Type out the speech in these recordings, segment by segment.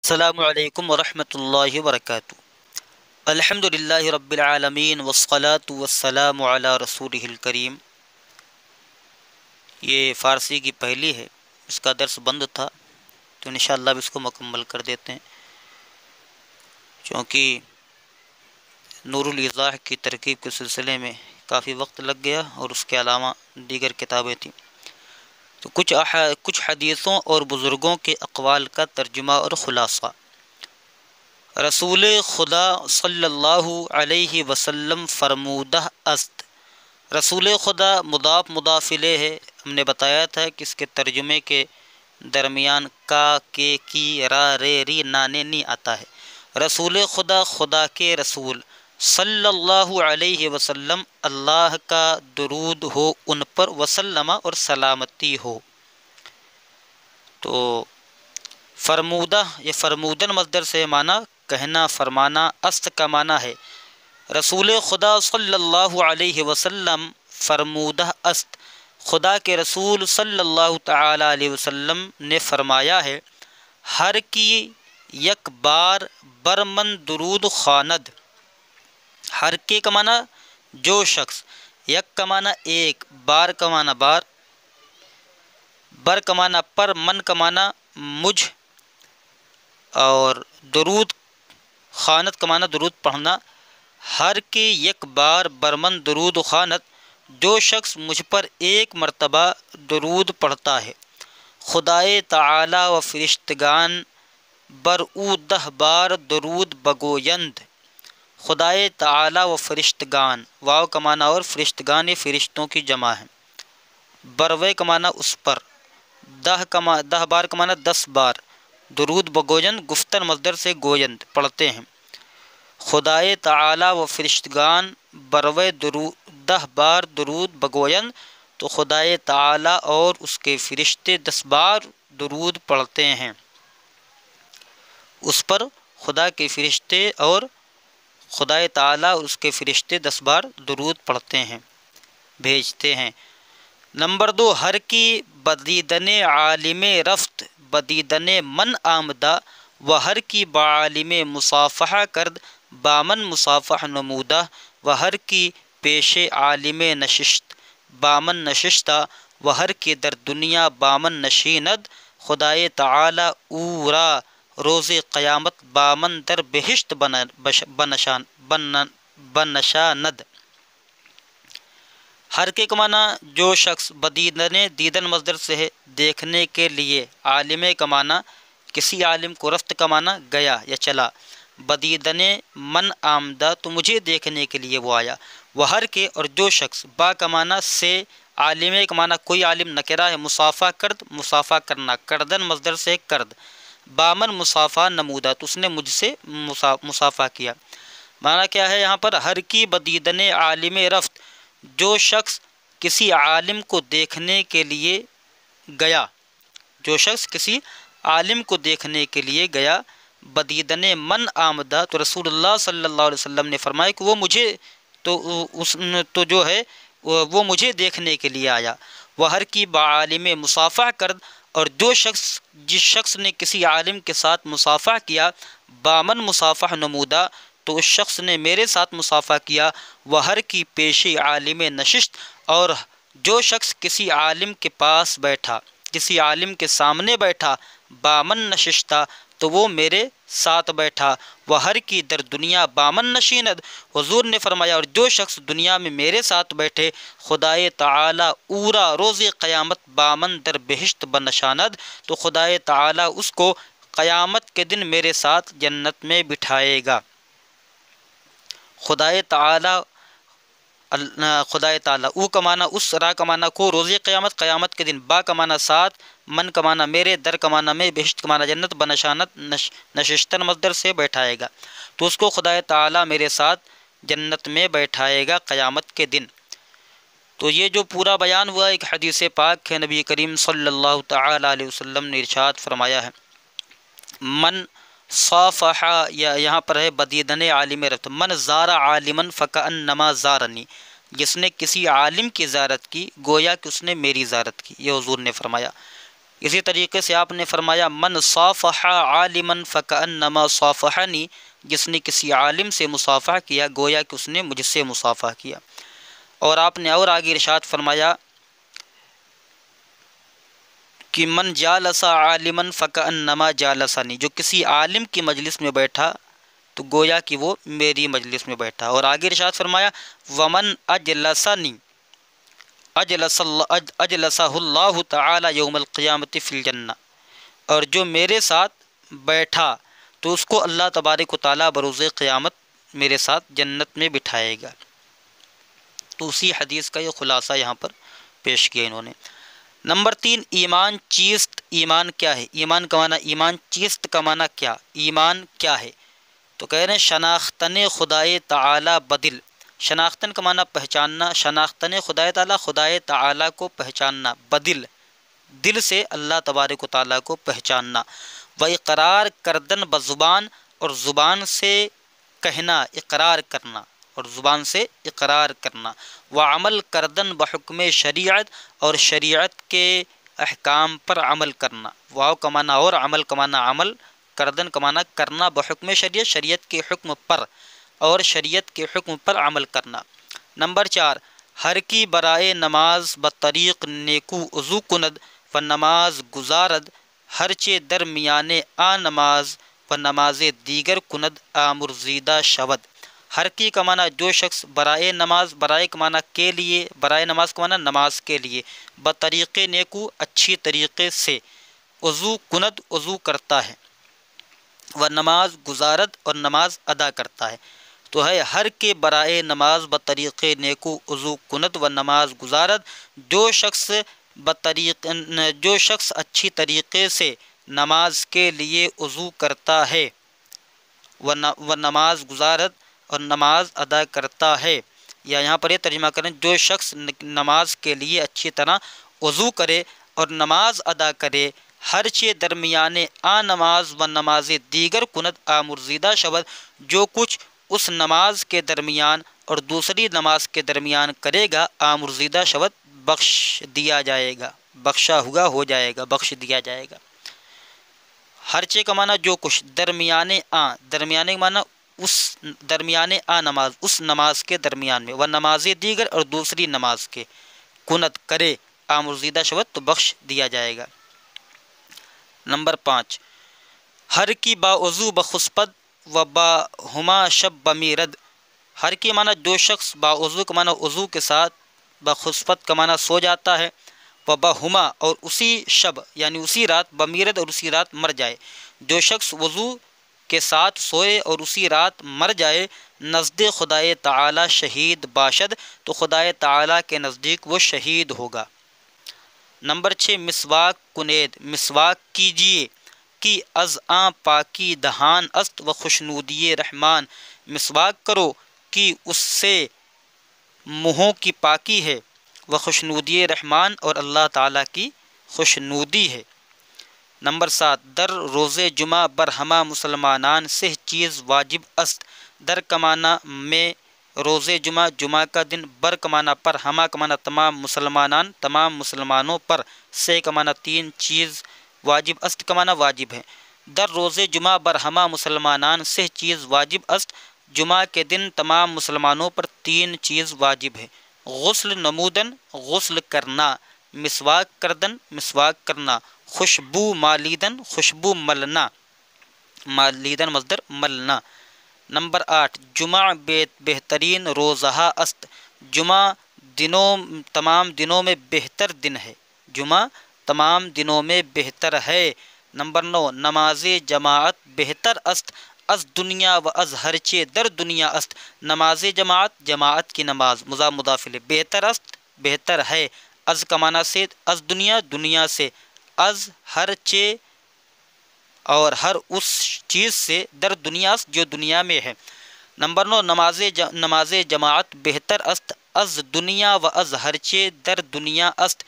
السلام علیکم ورحمۃ اللہ وبرکاتہ۔ الحمد للہ رب العالمین والصلاة والسلام علی رسولہ الکریم۔ یہ فارسی کی پہلی ہے، اس کا درس بند تھا تو انشاءاللہ اب اس کو مکمل کر دیتے ہیں، چونکہ نور الایضاح کی ترکیب کے سلسلے میں کافی وقت لگ گیا اور اس کے علاوہ دیگر کتابیں تھیں، تو کچھ حدیثوں اور بزرگوں کے اقوال کا ترجمہ اور خلاصہ۔ رسول خدا صلی اللہ علیہ وسلم فرمودہ است۔ رسول خدا مضاف مضاف الیہ ہے، ہم نے بتایا تھا کہ اس کے ترجمے کے درمیان کا، کے، کی، را، رے، ری، نانے نی آتا ہے۔ رسول خدا، خدا کے رسول، صلی اللہ علیہ وسلم، اللہ کا درود ہو ان پر، وسلم اور سلامتی ہو۔ تو فرمودہ، یہ فرمودن مصدر سے معنی کہنا، فرمانا، است کا معنی ہے رسول خدا صلی اللہ علیہ وسلم فرمودہ است، خدا کے رسول صلی اللہ تعالی علیہ وسلم نے فرمایا ہے، ہر کی یک بار برمن درود خواند۔ ہر کے کا معنی جو شخص، یک کا معنی ایک، بار کا معنی بار، بر کا معنی پر، من کا معنی مجھ، اور درود خوانت کا معنی درود پڑھنا۔ ہر کے یک بار برمن درود خوانت، جو شخص مجھ پر ایک مرتبہ درود پڑھتا ہے، خدائے تعالی و فرشتگان بر او 10 بار درود بگویند۔ خدائے تعالی و فرشتگان، واو کا معنی اور فرشتگان یہ فرشتوں کی جمع ہے، بروے کا معنی اس پر، 10 بار کا معنی 10 بار، درود بگویند گفتن مصدر سے گویند پڑھتے ہیں۔ خدائے تعالی و فرشتگان بروے 10 بار درود بگویند، تو خدائے تعالی اور اس کے فرشتے 10 بار درود پڑھتے ہیں اس پر۔ خدا کے فرشتے اور خدائے تعالی اور اس کے فرشتے 10 بار درود پڑھتے ہیں، بھیجتے ہیں۔ نمبر 2، ہر کی بدیدن عالم رفت، بدیدن من آمدہ، و ہر کی بعالم مصافحہ کرد، بامن مصافح نمودہ، و ہر کی پیش عالم نشست، بامن نشستہ، و ہر کی در دنیا بامن نشیند، خدائے تعالی او را روز قیامت بامن در بہشت بنشاند۔ ہر کے کا معنی جو شخص، بدیدن دیدن مصدر سے ہے دیکھنے کے لیے، عالم کا معنی کسی عالم کو، رفت کا معنی گیا یا چلا، بدیدن من آمدہ تو مجھے دیکھنے کے لیے وہ آیا، وہ ہر کے اور جو شخص، با کا معنی سے، عالم کا معنی کوئی عالم نکرہ ہے، مصافہ کرد مصافہ کرنا، کردن مصدر سے کرد، بامن مصافہ نمودہ تو اس نے مجھ سے مصافہ کیا۔ معنی کیا ہے یہاں پر؟ ہر کی بدیدن عالم رفت، جو شخص کسی عالم کو دیکھنے کے لیے گیا، جو شخص کسی عالم کو دیکھنے کے لیے گیا، بدیدن من آمدہ تو رسول اللہ صلی اللہ علیہ وسلم نے فرمایا کہ وہ مجھے تو جو ہے وہ مجھے دیکھنے کے لیے آیا۔ وہ ہر کی بعالم مصافحہ کرد، اور جو شخص، جس شخص نے کسی عالم کے ساتھ مصافحہ کیا، بامن مصافح نمودہ تو اس شخص نے میرے ساتھ مصافحہ کیا، وہ ہر کی پیش عالم نشست، اور جو شخص کسی عالم کے پاس بیٹھا، کسی عالم کے سامنے بیٹھا، بامن نشستہ تو وہ میرے ساتھ بیٹھا، وہ ہر کی در دنیا بامن نشیند، حضور نے فرمایا اور جو شخص دنیا میں میرے ساتھ بیٹھے، خدائے تعالی اورا روز قیامت بامن در بہشت بنشاند، تو خدائے تعالی اس کو قیامت کے دن میرے ساتھ جنت میں بٹھائے گا۔ خدائے تعالی، خدائے تعالی، او کا معنی اس، را کا معنی کو، روز قیامت قیامت کے دن، با کا معنی ساتھ، من کا معنی میرے، در کا معنی میں، بہشت کا معنی جنت، بنشانت نشستن مصدر سے بیٹھائے گا، تو اس کو خدائے تعالی میرے ساتھ جنت میں بیٹھائے گا قیامت کے دن۔ تو یہ جو پورا بیان ہوا ایک حدیث پاک ہے، نبی کریم صلی اللہ تعالی علیہ وسلم نے ارشاد فرمایا ہے، من صافح، یا یہاں پر ہے بدیدن عالم رفت، من زار عالما فکأنما زارنی، جس نے کسی عالم کی زیارت کی گویا کہ اس نے میری زیارت کی، یہ حضور نے فرمایا۔ اسی طریقے سے آپ نے فرمایا من صافح عالما فکأنما صافحنی، جس نے کسی عالم سے مصافحہ کیا گویا کہ اس نے مجھ سے مصافحہ کیا۔ اور آپ نے اور آگے ارشاد فرمایا کہ من جالس عالما فکأنما جالسنی، جو کسی عالم کی مجلس میں بیٹھا تو گویا کہ وہ میری مجلس میں بیٹھا۔ اور آگے ارشاد فرمایا ومن اجلسنی اجلسہ اللہ تعالی یوم القیامت فی الجنہ، اور جو میرے ساتھ بیٹھا تو اس کو اللہ تبارک و تعالیٰ بروز قیامت میرے ساتھ جنت میں بٹھائے گا۔ تو اسی حدیث کا یہ خلاصہ یہاں پر پیش کیا انہوں نے۔ نمبر 3، ایمان چیست۔ ایمان کیا ہے؟ ایمان کا معنی، ایمان چیست کا معنی کیا؟ ایمان کیا ہے؟ تو کہہ رہے ہیں شناختن خدائے تعالی بدل۔ شناختن کا معنی پہچاننا، شناختن خدائے تعالیٰ، خدائے تعالیٰ کو پہچاننا، بدل دل سے اللہ تبارک و تعالیٰ کو پہچاننا، و اقرار کردن بزبان، اور زبان سے کہنا، اقرار کرنا، اور زبان سے اقرار کرنا، و عمل کردن بحکم شریعت، اور شریعت کے احکام پر عمل کرنا۔ واو کا معنی اور عمل کا معنی عمل، کردن کا معنی کرنا بحکم شریعت، شریعت کے حکم پر، اور شریعت کے حکم پر عمل کرنا۔ نمبر 4، ہر کی برائے نماز بطریق نیکو وضو کند و نماز گزارد، ہرچے درمیان آ نماز و نماز دیگر کند آمرزیدہ شود۔ ہر کی کا معنی جو شخص، برائے نماز، برائے کا معنی کے لیے، برائے نماز کا معنی نماز کے لیے، بطریق نیکو اچھی طریقے سے، وضو کند وضو کرتا ہے، و نماز گزارد اور نماز ادا کرتا ہے۔ تو ہے ہر کے برائے نماز بطریق نیکو وضو کند و نماز گزارد، جو شخص اچھی طریقے سے نماز کے لیے وضو کرتا ہے، و نماز گزارد اور نماز ادا کرتا ہے، یا یہاں پر یہ ترجمہ کریں جو شخص نماز کے لیے اچھی طرح وضو کرے اور نماز ادا کرے، ہر چے درمیان آ نماز و نماز دیگر کند آمرزیدہ شود، جو کچھ اس نماز کے درمیان اور دوسری نماز کے درمیان کرے گا، آمرزیدہ شود بخش دیا جائے گا، بخشا ہوا ہو جائے گا، بخش دیا جائے گا۔ ہر چے کا معنی جو کچھ، درمیان آ، درمیانے کا معنی اس درمیان آ نماز، اس نماز کے درمیان میں، وہ نماز دیگر اور دوسری نماز کے، کنت کرے، آمرزیدہ شود تو بخش دیا جائے گا۔ نمبر 5، ہر کی باوضو بخسپد و با ہما شب بمیرد۔ ہر کی معنی جو شخص، باوضو کا معنی وضو کے ساتھ، بخسپت کا معنی سو جاتا ہے، و بہما اور اسی شب یعنی اسی رات، بمیرد اور اسی رات مر جائے۔ جو شخص وضو کے ساتھ سوئے اور اسی رات مر جائے، نزد خدائے تعالی شہید باشد، تو خدائے تعالی کے نزدیک وہ شہید ہوگا۔ نمبر 6، مسواک کنید۔ مسواک کیجیے، کی از آن پاکی دہان است و خوشنودی رحمان۔ مسواک کرو، کی اس سے منہوں کی پاکی ہے، و خوشنودی رحمان اور اللہ تعالیٰ کی خوشنودی ہے۔ نمبر 7، در روز جمعہ بر ہمہ مسلمانان سے چیز واجب است۔ در کا معنی میں، روز جمعہ، جمعہ کا دن، بر کا معنی پر، ہمہ کا معنی تمام مسلمانان، تمام مسلمانوں پر، سے کا معنی 3 چیز، واجب، است کا معنی واجب ہے۔ در روز جمعہ بر ہمہ مسلمانان سے چیز واجب است، جمعہ کے دن تمام مسلمانوں پر 3 چیز واجب ہے۔ غسل نمودن، غسل کرنا، مسواک کردن، مسواک کرنا، خوشبو مالیدن، خوشبو ملنا، مالیدن مصدر ملنا۔ نمبر 8، جمعہ بہترین روزہ است۔ جمعہ تمام دنوں میں بہتر دن ہے، جمعہ تمام دنوں میں بہتر ہے۔ نمبر 9، نماز جماعت بہتر است، از دنیا و از ہرچے در دنیا است۔ نماز جماعت، جماعت کی نماز، مضاف مضاف الیہ، بہتر است بہتر ہے، از کا معنی سے، از دنیا دنیا سے، از ہر چے اور ہر اس چیز سے، در دنیا است جو دنیا میں ہے۔ نمبر 9، نماز جماعت بہتر است، از دنیا و از ہر چے در دنیا است۔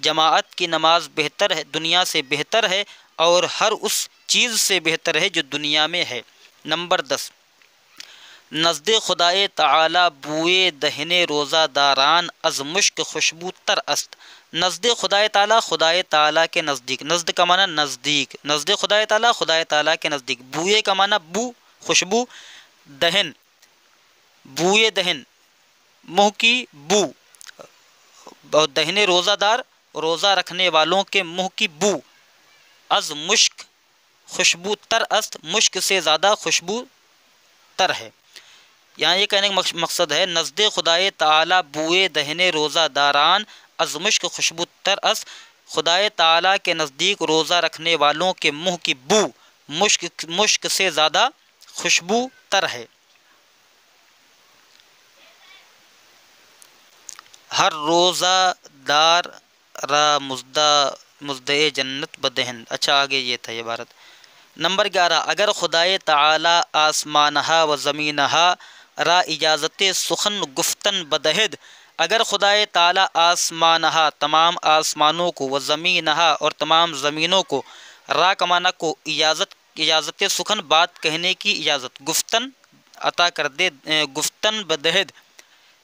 جماعت کی نماز بہتر ہے، دنیا سے بہتر ہے، اور ہر اس چیز سے بہتر ہے جو دنیا میں ہے۔ نمبر 10، نزد خدائے تعالی بوئے دہنے روزہ داران از مشک خوشبو تر است۔ نزد خدائے تعالیٰ، خدائے تعالیٰ کے نزدیک، نزد کا معنی نزدیک، نزد خدائے تعالیٰ، خدائے تعالیٰ کے نزدیک۔ بوئے کا معنی بو، خوشبو، دہن، بوئے دہن، منہ کی بو، اور دہن روزہ دار، روزہ رکھنے والوں کے منہ کی بو، از مشک، خوشبو تر است، مشک سے زیادہ خوشبو تر ہے۔ یہاں یہ کہنے کا مقصد ہے نزد خدائے تعالیٰ بوئے دہن روزہ داران از مشک خوشبو تر است، خدائے تعالیٰ کے نزدیک روزہ رکھنے والوں کے منہ کی بو مشک سے زیادہ خوشبو تر ہے۔ ہر روزہ دار را مزدے جنت بدہن۔ اچھا آگے یہ تھا یہ عبارت۔ نمبر 11، اگر خدائے تعالی آسمانہا و زمینہا را اجازت سخن گفتن بدہد، اگر خدائے تعالی آسمانہا تمام آسمانوں کو، و زمینہا اور تمام زمینوں کو، را کمانا کو اجازت سخن بات کہنے کی اجازت، گفتن عطا کر دے، گفتن بدہد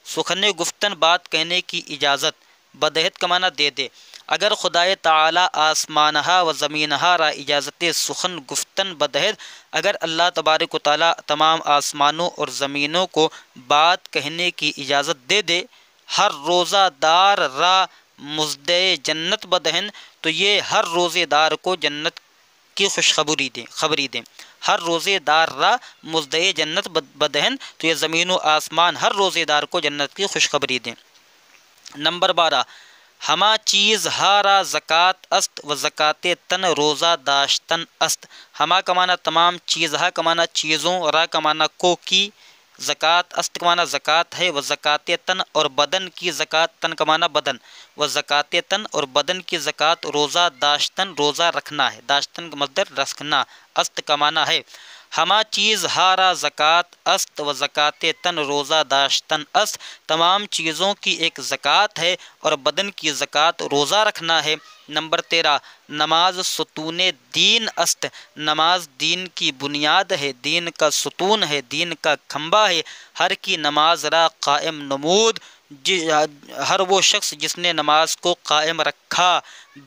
سخن گفتن بات کہنے کی اجازت، بدہد کمانا دے دے۔ اگر خدائے تعالی آسمانہا و زمینہا را اجازت سخن گفتن بدہد، اگر اللہ تبارک و تعالی تمام آسمانوں اور زمینوں کو بات کہنے کی اجازت دے دے، ہر روزہ دار را مزدے جنت بدہن، تو یہ ہر روزے دار کو جنت کی خوشخبری دیں۔ ہر روزے دار را مزدے جنت بدہن، تو یہ زمین و آسمان ہر روزے دار کو جنت کی خوشخبری دیں۔ نمبر 12، ہما چیز ہا را زکوٰۃ است و زکوٰۃ تن روزہ داشتن است۔ ہما کمانا تمام، چیز ہا کمانا چیزوں، را کمانا کو کی، زکوٰۃ است کمانا زکوٰۃ ہے، و زکوٰۃ تن اور بدن کی زکوٰۃ، تن کمانا بدن، و زکوٰۃ تن اور بدن کی زکوٰۃ، روزہ داشتن روزہ رکھنا ہے، داشتن کا مصدر رکھنا، است کمانا ہے۔ ہما چیز ہا را زکوٰۃ است و زکوٰۃ تن روزہ داشتن است، تمام چیزوں کی ایک زکوٰۃ ہے اور بدن کی زکوٰۃ روزہ رکھنا ہے۔ نمبر 13، نماز ستون دین است، نماز دین کی بنیاد ہے، دین کا ستون ہے، دین کا کھمبا ہے۔ ہر کی نماز را قائم نمود، ہر وہ شخص جس نے نماز کو قائم رکھا،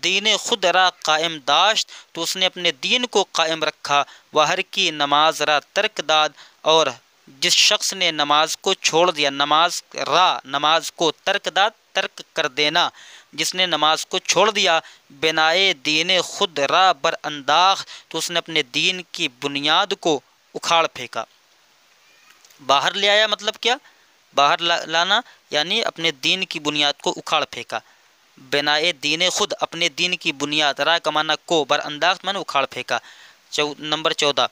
دین خود را قائم داشت، تو اس نے اپنے دین کو قائم رکھا۔ وہ ہر کی نماز را ترک داد، اور جس شخص نے نماز کو چھوڑ دیا، نماز کو ترک داد، ترک کر دینا، جس نے نماز کو چھوڑ دیا، بنائے دین خود را بر انداخت، تو اس نے اپنے دین کی بنیاد کو اکھاڑ پھینکا۔ باہر لے آیا مطلب کیا؟ باہر لانا یعنی اپنے دین کی بنیاد کو اکھاڑ پھینکا۔ بنائے دین خود، اپنے دین کی بنیاد، را کمانا کو، بر انداخت مانا اکھاڑ پھینکا۔ نمبر 14،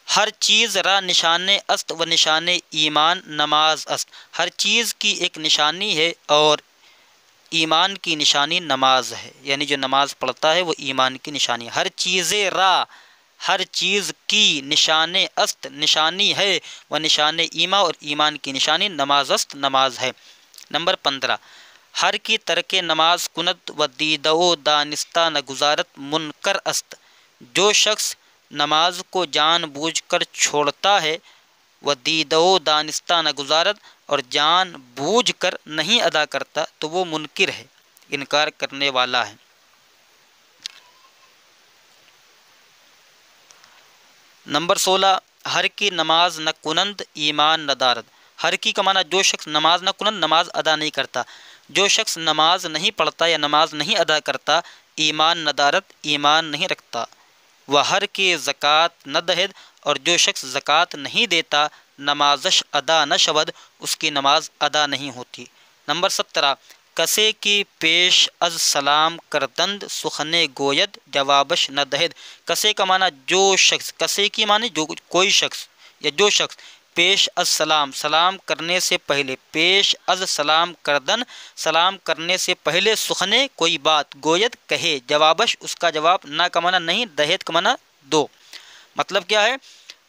ہر چیز را نشان است و نشان ایمان نماز است، ہر چیز کی ایک نشانی ہے اور ایمان کی نشانی نماز ہے، یعنی جو نماز پڑھتا ہے وہ ایمان کی نشانی ہے۔ ہر چیز را، ہر چیز کی، نشان است نشانی ہے، و نشان ایمان اور ایمان کی نشانی نماز است نماز ہے۔ نمبر 15، ہر کی ترک نماز کنت و دیدو دانستہ نگزارت منکر است، جو شخص نماز کو جان بوجھ کر چھوڑتا ہے، و دیدو دانستہ نگزارت اور جان بوجھ کر نہیں ادا کرتا، تو وہ منکر ہے، انکار کرنے والا ہے۔ نمبر 16، ہر کی نماز نہ کنند ایمان نہ دارد، ہر کی کا معنی جو شخص نماز نہ کنند نماز ادا نہیں کرتا، جو شخص نماز نہیں پڑھتا یا نماز نہیں ادا کرتا، ایمان نہ دارد ایمان نہیں رکھتا۔ وہ ہر کی زکوٰۃ نہ دہد، اور جو شخص زکوٰۃ نہیں دیتا، نمازش ادا نہ شود، اس کی نماز ادا نہیں ہوتی۔ نمبر 17، کسے کی پیش از سلام کردند سخنے گوید جوابش نہ دہد، کسے کا معنی جو شخص، کسے کی معنی جو کوئی شخص یا جو شخص، پیش از سلام سلام کرنے سے پہلے، پیش از سلام کردن سلام کرنے سے پہلے، سخنے کوئی بات، گوید کہے، جوابش اس کا جواب، نہ کا معنی نہیں، دہد کا معنی دو۔ مطلب کیا ہے؟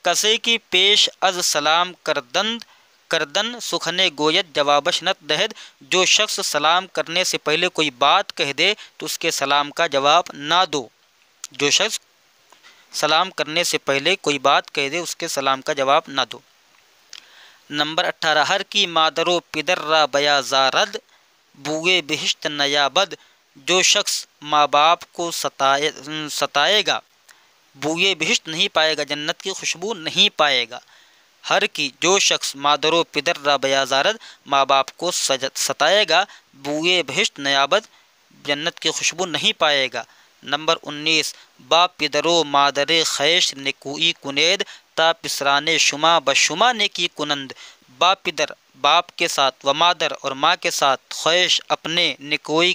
کسے کی پیش از سلام کردن سخنے گوید جوابش نت دہد، جو شخص سلام کرنے سے پہلے کوئی بات کہہ دے تو اس کے سلام کا جواب نہ دو، جو شخص سلام کرنے سے پہلے کوئی بات کہہ دے اس کے سلام کا جواب نہ دو۔ نمبر 18، ہر کی مادر و پدر را بیازارد بوئے بہشت نیابد، جو شخص ماں باپ کو ستائے گا بوئے بہشت نہیں پائے گا، جنت کی خوشبو نہیں پائے گا۔ ہر کی جو شخص مادر و پدر را بیازارد، ماں باپ کو ستائے گا بوئے بہشت نیابد، جنت کی خوشبو نہیں پائے گا۔ نمبر 19، باپ پدر و مادر خیش نکوئی کنید تا پسرانے شما بشما نیکی کنند۔ باپ پدر باپ کے ساتھ و مادر اور ماں کے ساتھ خیش اپنے نکوئی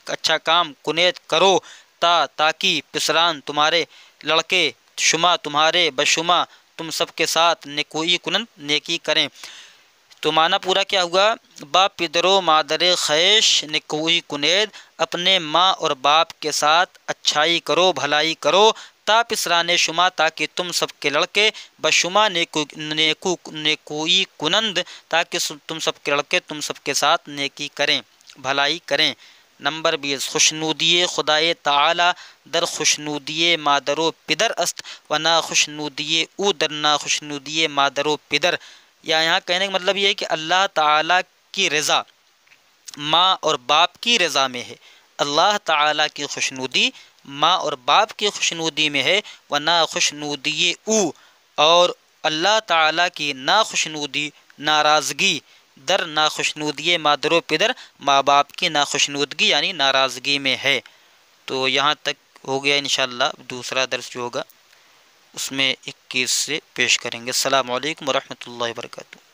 اچھا کام کنید کرو تاکہ پسران تمہارے لڑکے شما تمہارے بشما تم سب کے ساتھ نکوئی کنند نیکی کریں۔ تو معنی پورا کیا ہوا؟ باپ پدر و مادر خیش نکوئی کنید، اپنے ماں اور باپ کے ساتھ اچھائی کرو، بھلائی کرو، تا پسرانے شما تاکہ تم سب کے لڑکے بشما نیکوئی کنند تاکہ تم سب کے لڑکے تم سب کے ساتھ نیکی کریں، بھلائی کریں۔ نمبر 20، خوشنودی خدائے تعالی در خوشنودی مادر و پدر است و نا خوشنودی او در نا خوشنودی مادر و پدر۔ یا یہاں کہنے کا مطلب یہ ہے کہ اللہ تعالیٰ کی رضا ماں اور باپ کی رضا میں ہے، اللہ تعالیٰ کی خوشنودی ماں اور باپ کی خوشنودی میں ہے، و نا خوشنودی او، اور اللہ تعالیٰ کی ناخوشنودی ناراضگی در ناخوشنودی مادر و پدر، ماں باپ کی ناخوشنودگی یعنی ناراضگی میں ہے۔ تو یہاں تک ہو گیا، انشاءاللہ دوسرا درس جو ہوگا اس میں 21 سے پیش کریں گے۔ السلام علیکم ورحمۃ اللہ وبرکاتہ۔